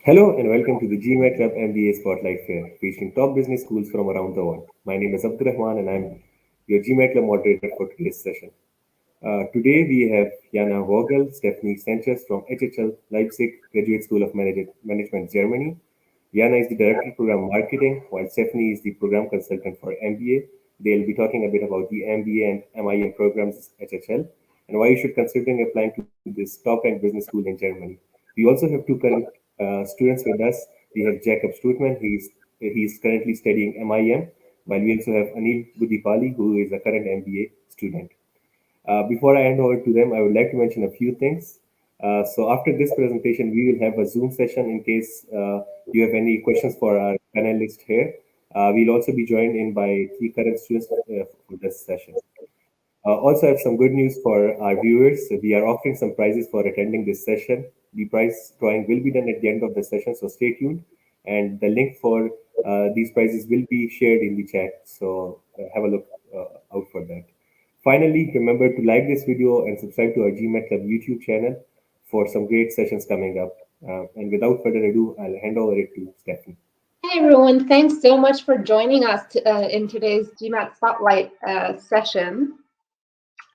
Hello and welcome to the GMAT Club MBA Spotlight Fair, featuring top business schools from around the world. My name is Abdurrahman and I'm your GMAT Club moderator for today's session. Today we have Jana Vogel, Stefanie Sanches from HHL Leipzig Graduate School of Management, Germany. Jana is the Director of Program Marketing, while Stephanie is the Program Consultant for MBA. They'll be talking a bit about the MBA and MIM programs at HHL and why you should consider applying to this top-ranked business school in Germany. We also have two current students with us. We have Jacob Stutman. He's currently studying MIM, while we also have Anil Budipali, who is a current MBA student. Before I hand over to them, I would like to mention a few things. So after this presentation, we will have a Zoom session in case you have any questions for our panelists here. We'll also be joined in by three current students for this session. Also, I have some good news for our viewers. So we are offering some prizes for attending this session. The prize drawing will be done at the end of the session, so stay tuned. And the link for these prizes will be shared in the chat. So have a look out for that. Finally, remember to like this video and subscribe to our GMAT Club YouTube channel for some great sessions coming up. And without further ado, I'll hand over it to Stephanie. Hi, everyone. Thanks so much for joining us in today's GMAT Spotlight session.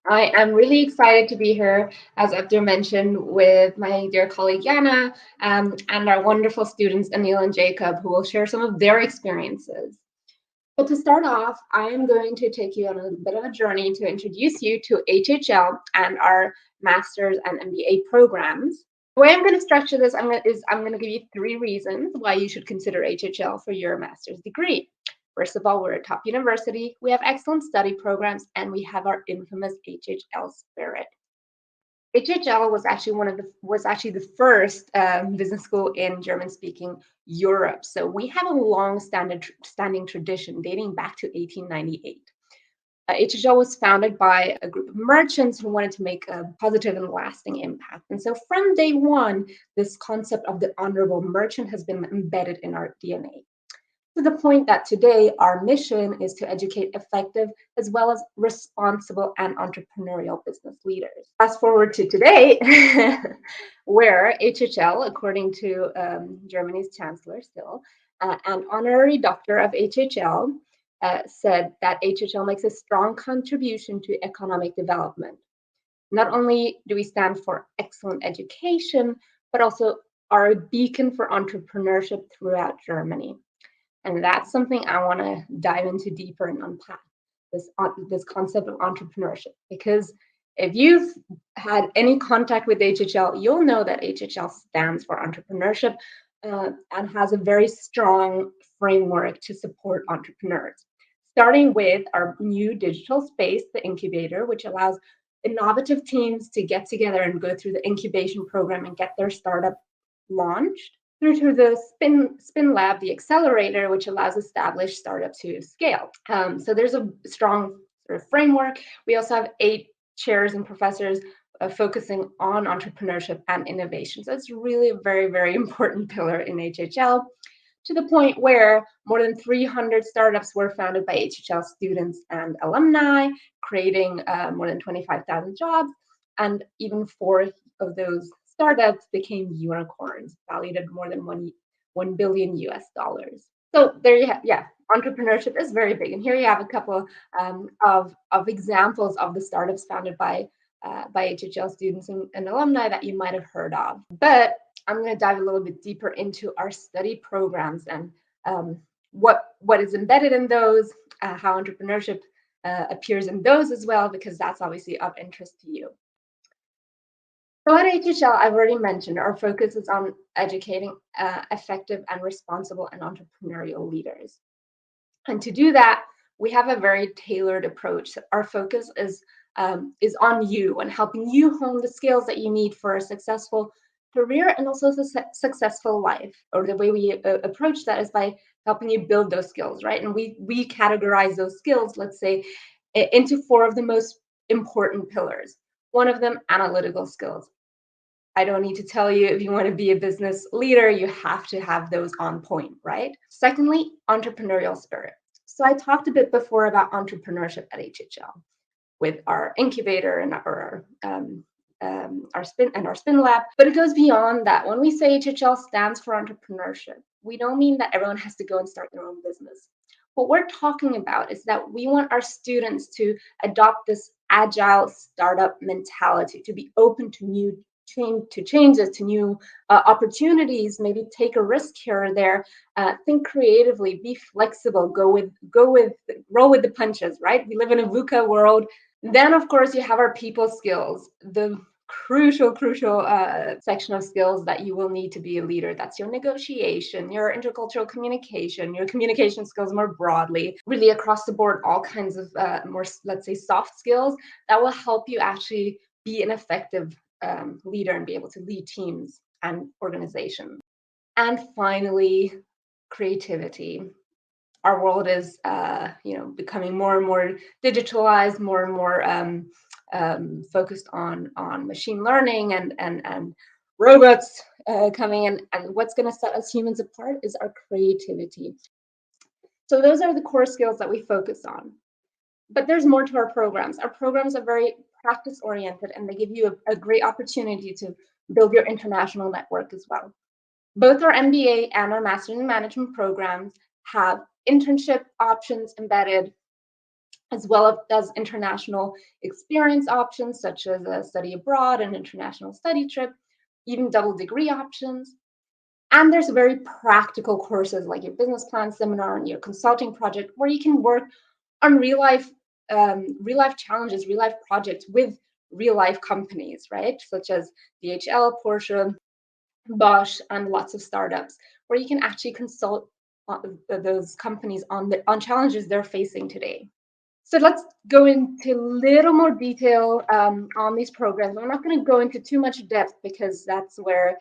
I am really excited to be here, as Abdur mentioned, with my dear colleague Jana and our wonderful students, Anil and Jacob, who will share some of their experiences. But to start off, I am going to take you on a bit of a journey to introduce you to HHL and our master's and MBA programs. The way I'm going to structure this I'm going to give you three reasons why you should consider HHL for your master's degree. First of all, we're a top university, we have excellent study programs, and we have our infamous HHL Spirit. HHL was actually the first business school in German-speaking Europe. So we have a long-standing tradition dating back to 1898. HHL was founded by a group of merchants who wanted to make a positive and lasting impact. And so from day one, this concept of the honorable merchant has been embedded in our DNA. To the point that today our mission is to educate effective as well as responsible and entrepreneurial business leaders. Fast forward to today, where HHL, according to Germany's chancellor still, an honorary doctor of HHL, said that HHL makes a strong contribution to economic development. Not only do we stand for excellent education, but also are a beacon for entrepreneurship throughout Germany. And that's something I want to dive into deeper and unpack, this concept of entrepreneurship. Because if you've had any contact with HHL, you'll know that HHL stands for entrepreneurship and has a very strong framework to support entrepreneurs. Starting with our new digital space, the incubator, which allows innovative teams to get together and go through the incubation program and get their startup launched, through to the Spin Lab, the accelerator, which allows established startups to scale. So there's a strong sort of framework. We also have 8 chairs and professors focusing on entrepreneurship and innovation. So it's really a very, very important pillar in HHL, to the point where more than 300 startups were founded by HHL students and alumni, creating more than 25,000 jobs, and even 4 of those startups became unicorns, valued at more than $1 billion US. So there you have, entrepreneurship is very big. And here you have a couple of examples of the startups founded by HHL students and alumni that you might have heard of. But I'm going to dive a little bit deeper into our study programs and what is embedded in those, how entrepreneurship appears in those as well, because that's obviously of interest to you. So at HHL, I've already mentioned, our focus is on educating effective and responsible and entrepreneurial leaders. And to do that, we have a very tailored approach. Our focus is on you and helping you hone the skills that you need for a successful career and also a successful life. Or the way we approach that is by helping you build those skills, right? And we categorize those skills, let's say, into 4 of the most important pillars. One of them, analytical skills. I don't need to tell you, if you want to be a business leader, you have to have those on point, right? Secondly, entrepreneurial spirit. So I talked a bit before about entrepreneurship at HHL with our incubator and our our spin lab. But it goes beyond that. When we say HHL stands for entrepreneurship, we don't mean that everyone has to go and start their own business. What we're talking about is that we want our students to adopt this agile startup mentality, to be open to new changes, to new opportunities, maybe take a risk here or there, think creatively, be flexible, roll with the punches, right? We live in a VUCA world. Then, of course, you have our people skills, the crucial section of skills that you will need to be a leader. That's your negotiation, your intercultural communication, your communication skills more broadly, really across the board, all kinds of more, let's say, soft skills that will help you actually be an effective leader and be able to lead teams and organizations. And finally, creativity. Our world is, becoming more and more digitalized, more and more focused on machine learning and robots coming in. And what's going to set us humans apart is our creativity. So those are the core skills that we focus on. But there's more to our programs. Our programs are very practice oriented, and they give you a great opportunity to build your international network as well. Both our MBA and our Master's in Management programs have internship options embedded, as well as international experience options, such as a study abroad, an international study trip, even double degree options. And there's very practical courses like your business plan seminar and your consulting project, where you can work on real life challenges, real life projects with real life companies, right? Such as DHL, Porsche, Bosch, and lots of startups, where you can actually consult those companies on challenges they're facing today. So let's go into a little more detail on these programs. I'm not going to go into too much depth because that's where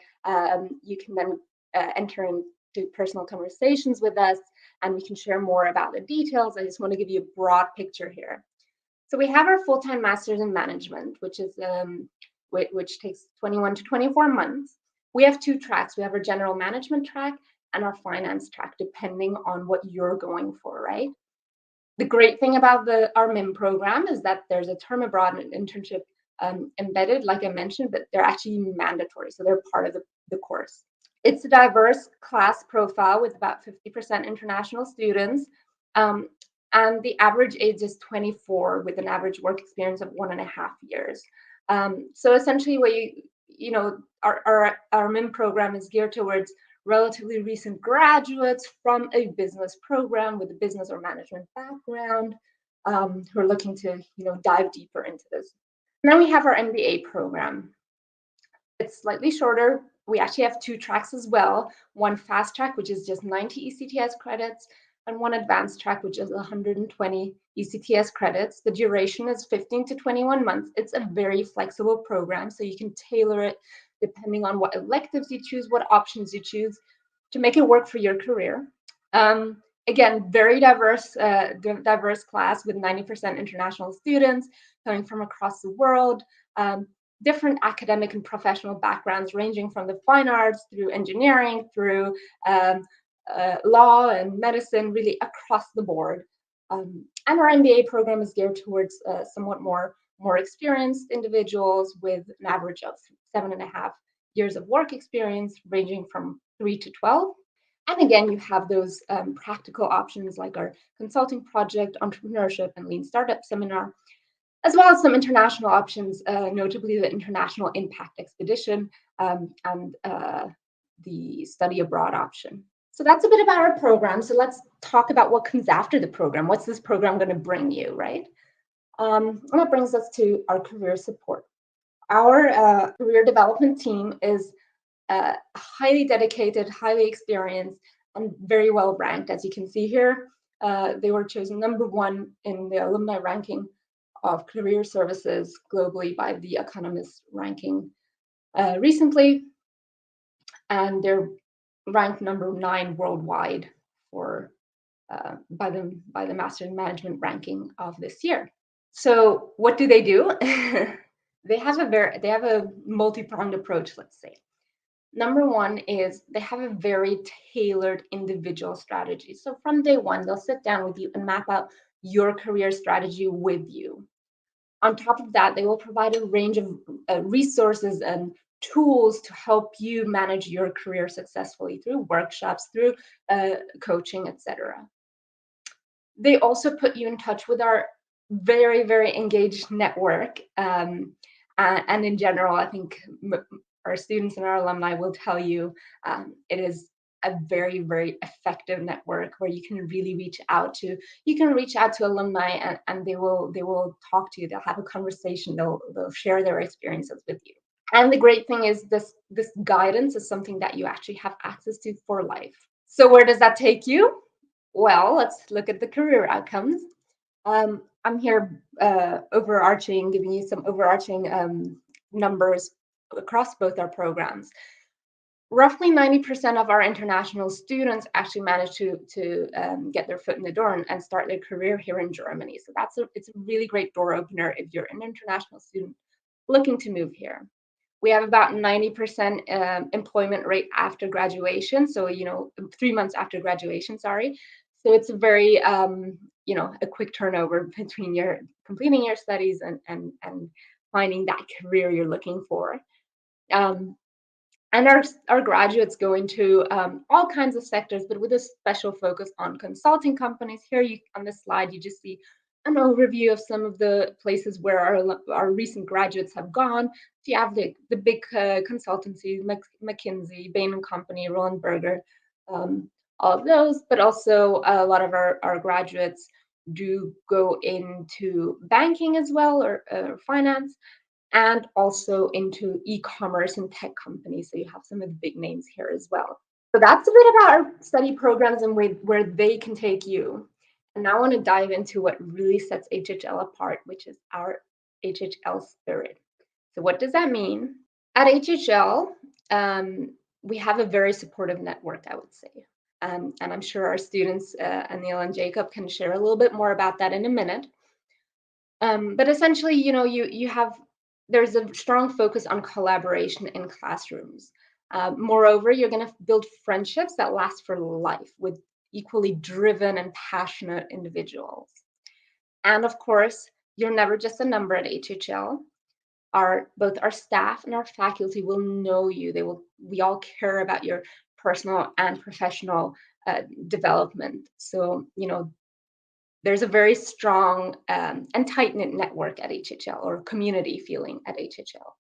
you can then enter into personal conversations with us, and we can share more about the details. I just want to give you a broad picture here. So we have our full-time Master's in Management, which takes 21 to 24 months. We have two tracks. We have our general management track and our finance track, depending on what you're going for, right? The great thing about our MIM program is that there's a term abroad and an internship embedded, like I mentioned, but they're actually mandatory. So they're part of the course. It's a diverse class profile with about 50% international students. And the average age is 24 with an average work experience of 1.5 years. So essentially our MIM program is geared towards relatively recent graduates from a business program with a business or management background who are looking to dive deeper into this. And then we have our MBA program. It's slightly shorter. We actually have two tracks as well. One fast track, which is just 90 ECTS credits, and one advanced track, which is 120 ECTS credits. The duration is 15 to 21 months. It's a very flexible program, so you can tailor it depending on what electives you choose, what options you choose to make it work for your career. Again, very diverse class with 90% international students coming from across the world, different academic and professional backgrounds ranging from the fine arts through engineering, through law and medicine, really across the board. And our MBA program is geared towards somewhat more experienced individuals with an average of 7.5 years of work experience, ranging from 3 to 12. And again, you have those practical options like our consulting project, entrepreneurship, and lean startup seminar, as well as some international options, notably the International Impact Expedition and the study abroad option. So that's a bit about our program. So let's talk about what comes after the program. What's this program going to bring you, right? And that brings us to our career support. Our career development team is highly dedicated, highly experienced, and very well ranked. As you can see here, they were chosen #1 in the alumni ranking of career services globally by the Economist ranking recently, and they're ranked #9 worldwide by the Master in Management ranking of this year. So what do? They have a multi-pronged approach, let's say. #1 is they have a very tailored individual strategy. So from day one, they'll sit down with you and map out your career strategy with you. On top of that, they will provide a range of resources and tools to help you manage your career successfully through workshops, through coaching, etc. They also put you in touch with our very, very engaged network. And in general, I think our students and our alumni will tell you it is a very, very effective network where you can really reach out to. You can reach out to alumni, and they will talk to you. They'll have a conversation. They'll share their experiences with you. And the great thing is this guidance is something that you actually have access to for life. So where does that take you? Well, let's look at the career outcomes. I'm here giving you some overarching numbers across both our programs. Roughly 90% of our international students actually manage to get their foot in the door and start their career here in Germany. So it's a really great door opener if you're an international student looking to move here. We have about 90% employment rate after graduation. So, 3 months after graduation, sorry. So it's a very, a quick turnover between your completing your studies and finding that career you're looking for. And our graduates go into all kinds of sectors, but with a special focus on consulting companies. Here on this slide, you just see an overview of some of the places where our recent graduates have gone. So you have the big consultancies, McKinsey, Bain & Company, Roland Berger, all of those, but also a lot of our graduates do go into banking as well, or finance, and also into e-commerce and tech companies. So you have some of the big names here as well. So that's a bit about our study programs and where they can take you. And now I want to dive into what really sets HHL apart, which is our HHL Spirit. So what does that mean? At HHL, we have a very supportive network, I would say. And I'm sure our students, Anil and Jacob, can share a little bit more about that in a minute. But essentially, there's a strong focus on collaboration in classrooms. Moreover, you're going to build friendships that last for life with equally driven and passionate individuals. And of course, you're never just a number at HHL. Both our staff and our faculty will know you. We all care about your personal and professional development. So, there's a very strong and tight-knit network at HHL, or community feeling at HHL.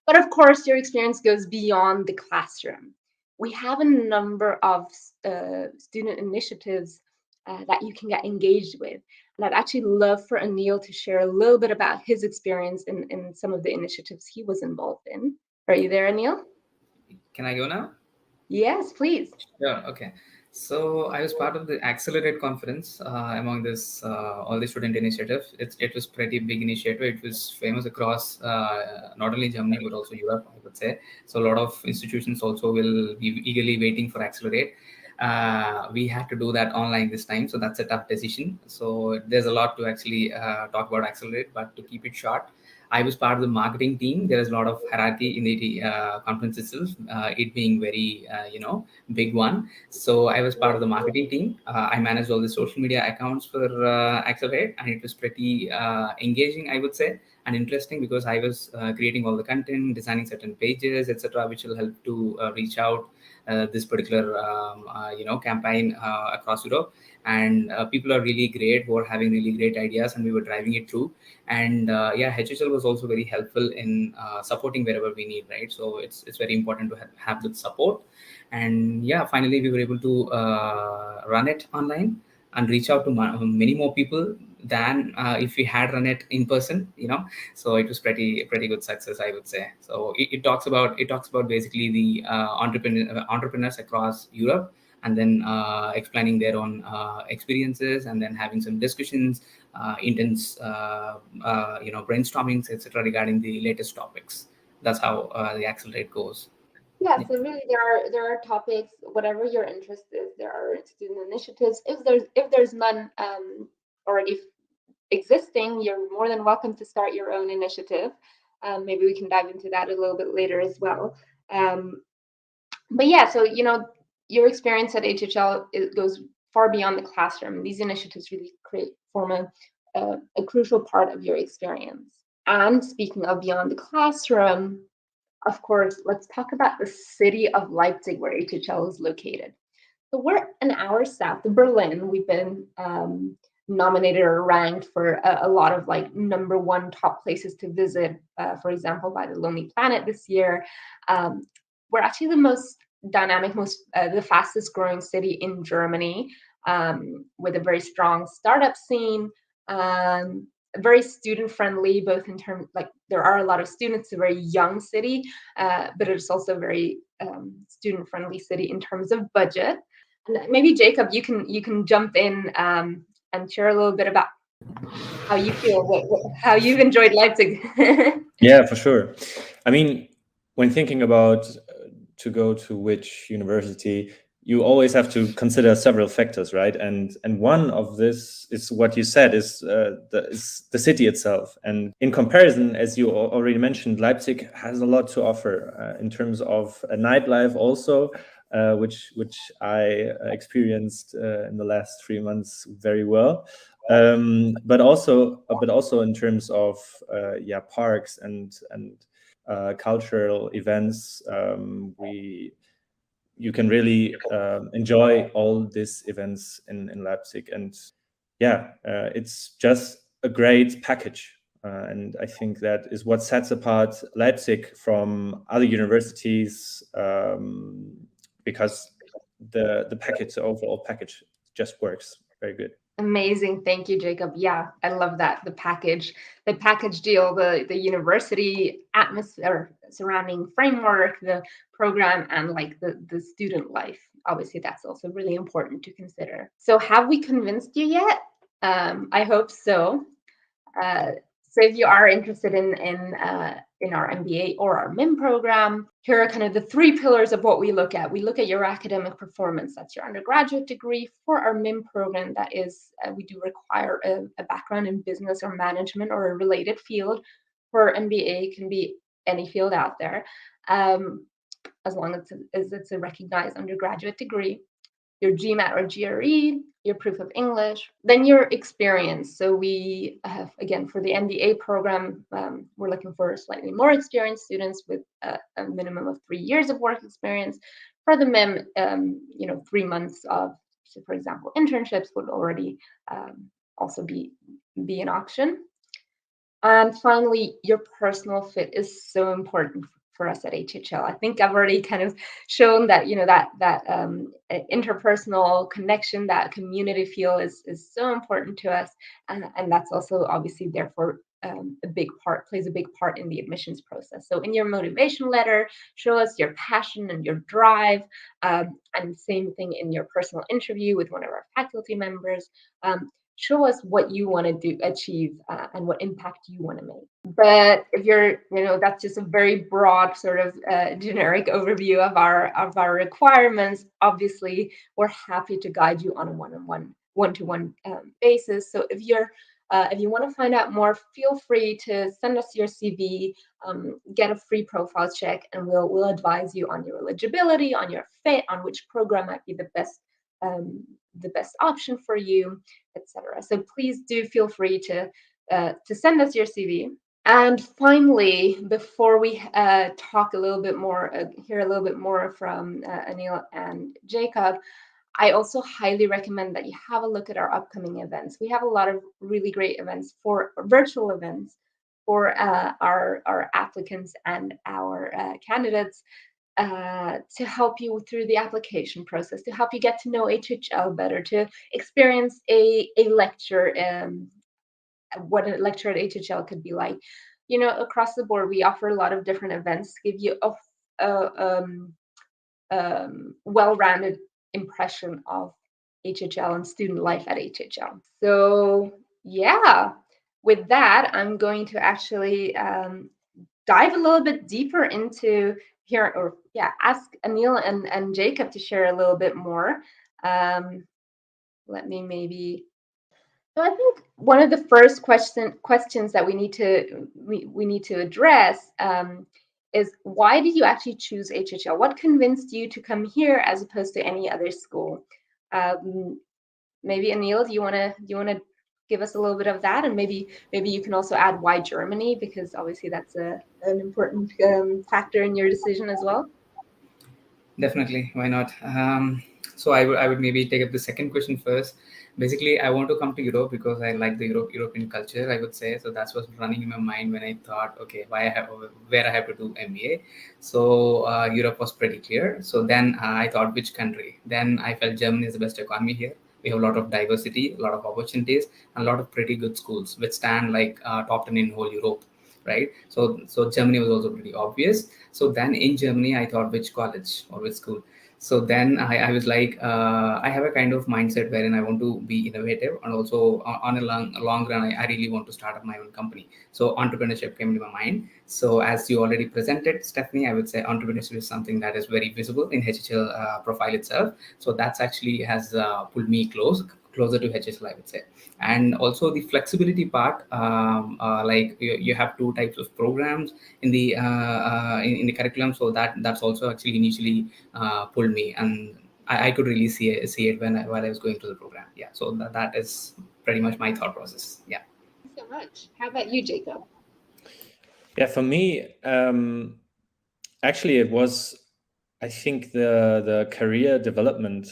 But of course, your experience goes beyond the classroom. We have a number of student initiatives that you can get engaged with. And I'd actually love for Anil to share a little bit about his experience in some of the initiatives he was involved in. Are you there, Anil? Can I go now? Yes, please. Yeah, okay. So I was part of the Accelerate conference among this all the student initiatives. It was pretty big initiative. It was famous across not only Germany but also Europe, I would say. So a lot of institutions also will be eagerly waiting for Accelerate. We had to do that online this time, so that's a tough decision. So there's a lot to actually talk about Accelerate, but to keep it short, I was part of the marketing team. There is a lot of hierarchy in the conference itself, it being very, big one. So I was part of the marketing team. I managed all the social media accounts for Accelerate, and it was pretty engaging, I would say, and interesting because I was creating all the content, designing certain pages, etc., which will help to reach out this particular campaign across Europe. And people are really great who are having really great ideas, and we were driving it through. And HHL was also very helpful in supporting wherever we need, right? So it's very important to have that support. And finally we were able to run it online and reach out to many more people than if we had run it in person, so it was pretty good success, I would say. So it talks about basically the entrepreneurs across Europe, and then explaining their own experiences, and then having some discussions, intense brainstormings, etc., regarding the latest topics. That's how the Accelerate goes. Yeah, so really there are topics, whatever your interest is, there are student initiatives. If there's none already existing, you're more than welcome to start your own initiative. Maybe we can dive into that a little bit later as well. But yeah, so your experience at HHL, it goes far beyond the classroom. These initiatives really form a crucial part of your experience. And speaking of beyond the classroom, of course, let's talk about the city of Leipzig, where HHL is located. So we're an hour south of Berlin. We've been nominated or ranked for a lot of like #1 top places to visit, for example, by the Lonely Planet this year. We're actually the most dynamic, the fastest growing city in Germany, with a very strong startup scene, very student friendly, both in terms, like there are a lot of students, a very young city, but it's also a very student friendly city in terms of budget. And maybe Jacob, you can jump in and share a little bit about how you feel, how you've enjoyed Leipzig. Yeah, for sure. I mean, when thinking about to go to which university, you always have to consider several factors, right? And one of this is what you said is the city itself. And in comparison, as you already mentioned, Leipzig has a lot to offer in terms of a nightlife also, which I experienced in the last 3 months very well. But also in terms of parks and cultural events, you can really enjoy all these events in Leipzig, and it's just a great package. And I think that is what sets apart Leipzig from other universities, because the package, the overall package, just works very good. Amazing. Thank you, Jacob. Yeah, I love that. The package deal, the university atmosphere surrounding framework, the program, and like the student life. Obviously, that's also really important to consider. So have we convinced you yet? I hope so. So if you are interested in our MBA or our MIM program, here are kind of the 3 pillars of what we look at. We look at your academic performance. That's your undergraduate degree. For our MIM program, that is, we do require a background in business or management or a related field. For MBA, it can be any field out there, as long as it's a recognized undergraduate degree. Your GMAT or GRE, your proof of English, then your experience. So we have, again, for the MBA program, we're looking for slightly more experienced students with a minimum of 3 years of work experience. For the MIM, 3 months of, so for example, internships would already also be an option. And finally, your personal fit is so important for us at HHL. I think I've already kind of shown that, that interpersonal connection, that community feel is so important to us. And that's also obviously therefore plays a big part in the admissions process. So in your motivation letter, show us your passion and your drive, and same thing in your personal interview with one of our faculty members. Show us what you want to achieve and what impact you want to make. But if you're, that's just a very broad sort of generic overview of our requirements. Obviously, we're happy to guide you on a one-to-one basis. So if you want to find out more, feel free to send us your CV, get a free profile check, and we'll advise you on your eligibility, on your fit, on which program might be the best option for you, etc. So please do feel free to send us your CV. And finally, before we talk a little bit more, hear a little bit more from Anil and Jacob, I also highly recommend that you have a look at our upcoming events. We have a lot of really great events, for virtual events, for our applicants and our candidates, to help you through the application process, to help you get to know HHL better, to experience a lecture, what a lecture at HHL could be like. Across the board, we offer a lot of different events to give you a well-rounded impression of HHL and student life at HHL. So yeah, with that, I'm going to actually dive a little bit deeper into here, ask Anil and Jacob to share a little bit more. Let me maybe. So I think one of the first questions that we need to address is, why did you actually choose HHL? What convinced you to come here as opposed to any other school? Maybe Anil, do you want to give us a little bit of that, and maybe you can also add why Germany, because obviously that's an important factor in your decision as well. Definitely, why not? So I would maybe take up the second question first. Basically, I want to come to Europe because I like the European culture, I would say. So that's what's running in my mind when I thought, okay, where I have to do MBA. So Europe was pretty clear. So then I thought, which country? Then I felt Germany is the best economy here. We have a lot of diversity, a lot of opportunities, and a lot of pretty good schools, which stand like top 10 in whole Europe, right? So Germany was also pretty obvious. So then in Germany, I thought, which college or which school? So then I was like, I have a kind of mindset wherein I want to be innovative, and also on a long run, I really want to start up my own company. So entrepreneurship came to my mind. So as you already presented, Stefanie, I would say entrepreneurship is something that is very visible in HHL profile itself. So that's actually has pulled me closer to HHL, I would say. And also the flexibility part, like you have two types of programs in the in the curriculum, so that's also actually initially pulled me, and I could really see it while I was going through the program. Yeah, so that is pretty much my thought process. Yeah. Thanks so much. How about you, Jacob? Yeah, for me, actually, it was, I think, the career development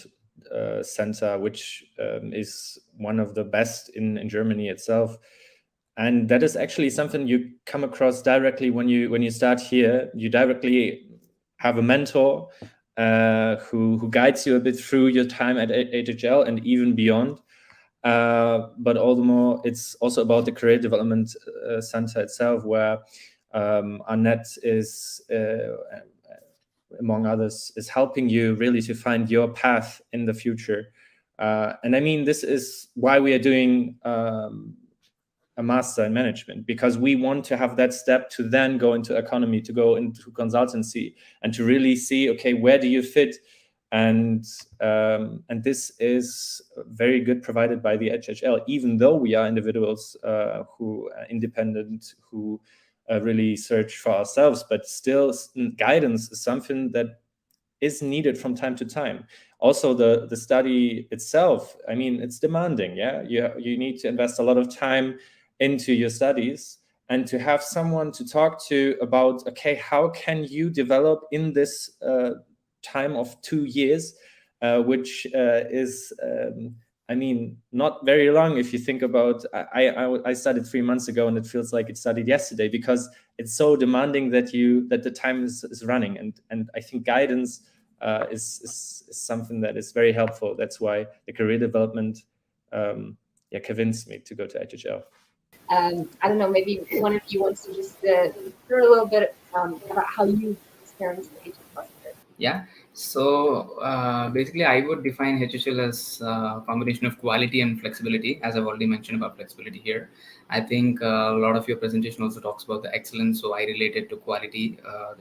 center, which is one of the best in Germany itself. And that is actually something you come across directly when you start here. You directly have a mentor who guides you a bit through your time at HHL and even beyond. But all the more, it's also about the career development center itself, where Annette is, among others, is helping you really to find your path in the future. And I mean, this is why we are doing a master in management, because we want to have that step to then go into economy, to go into consultancy, and to really see, okay, where do you fit? And this is very good provided by the HHL, even though we are individuals who are independent, who really search for ourselves, but still guidance is something that is needed from time to time. Also, the study itself, I mean, it's demanding. Yeah, you need to invest a lot of time into your studies, and to have someone to talk to about, okay, how can you develop in this time of 2 years, which is I mean, not very long if you think about. I studied 3 months ago, and it feels like it studied yesterday, because it's so demanding that the time is running, and I think guidance is something that is very helpful. That's why the career development convinced me to go to HHL. I don't know, maybe one of you wants to just share a little bit about how you experienced the HHL Spirit. Yeah. So basically, I would define HHL as a combination of quality and flexibility, as I've already mentioned about flexibility here. I think a lot of your presentation also talks about the excellence, so I related to quality.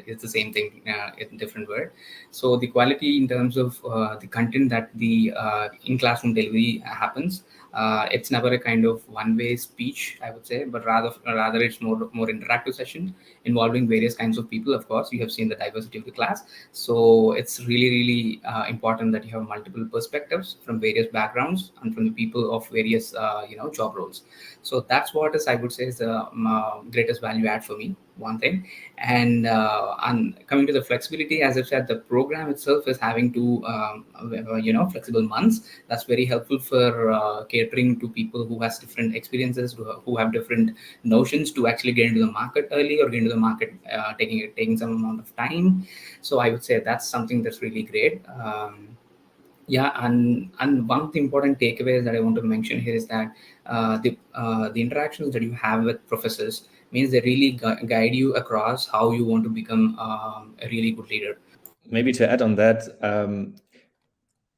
It's the same thing in different word. So the quality in terms of the content that the in-classroom delivery happens. It's never a kind of one-way speech, I would say, but rather it's more interactive session involving various kinds of people. Of course, you have seen the diversity of the class, so it's really important that you have multiple perspectives from various backgrounds and from the people of various job roles. So that's what is, I would say, is the greatest value add for me, one thing. And coming to the flexibility, as I've said, the program itself is having two flexible months. That's very helpful for catering to people who has different experiences, who have different notions to actually get into the market early, or get into the market taking some amount of time. So I would say that's something that's really great. And one of the important takeaways that I want to mention here is that the interactions that you have with professors means they really guide you across how you want to become a really good leader. Maybe to add on that,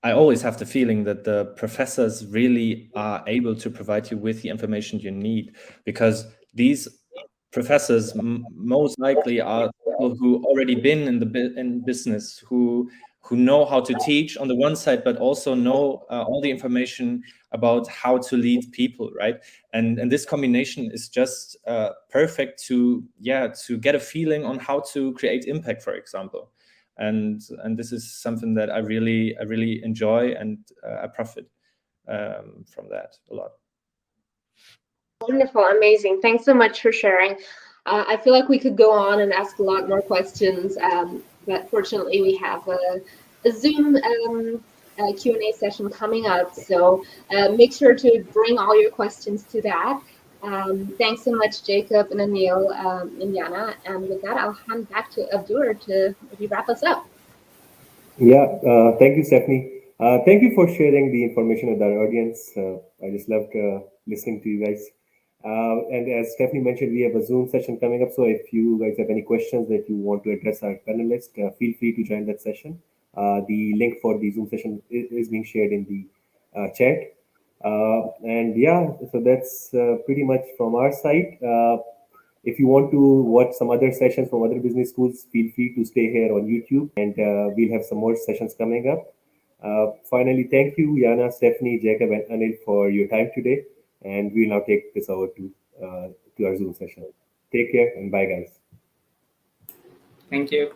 I always have the feeling that the professors really are able to provide you with the information you need, because these professors most likely are people who already been in business, who know how to teach on the one side, but also know all the information about how to lead people, right? And this combination is just perfect to get a feeling on how to create impact, for example. And this is something that I really enjoy, and I profit from that a lot. Wonderful, amazing. Thanks so much for sharing. I feel like we could go on and ask a lot more questions, but fortunately we have a Zoom Q&A session coming up. So make sure to bring all your questions to that. Thanks so much, Jacob and Anil and Jana. And with that, I'll hand back to Abdur to maybe wrap us up. Yeah, thank you, Stephanie. Thank you for sharing the information with our audience. I just loved listening to you guys. And as Stephanie mentioned, we have a Zoom session coming up. So if you guys have any questions that you want to address our panelists, feel free to join that session. The link for the Zoom session is being shared in the chat. And yeah, so that's pretty much from our side. If you want to watch some other sessions from other business schools, feel free to stay here on YouTube, and we'll have some more sessions coming up. Finally, thank you, Jana, Stephanie, Jacob, and Anil for your time today. And we'll now take this over to our Zoom session. Take care and bye, guys. Thank you.